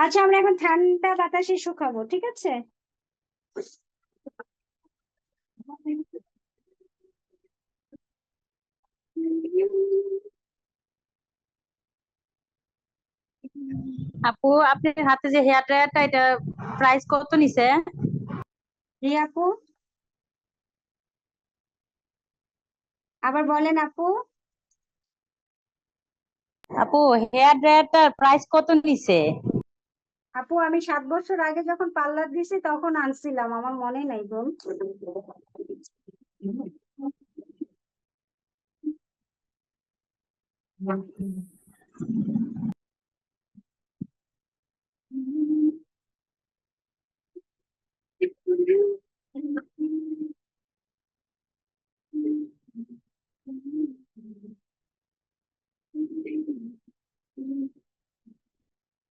আচ্ছা, আমরা এখন ঠান্ডা বাতাসে শুকাবো, ঠিক আছে? আপু, আপনার হাতে যে হেয়ার ড্রায়ারটা, এটা প্রাইস কত নিছে? জি আপু, আবার বলেন আপু। আপু, হেয়ার ড্রায়ারটার প্রাইস কত নিছে? আপু, আমি 7 বছর আগে যখন পার্লার দিছি তখন আনছিলাম, আমার মনে নাই বোন।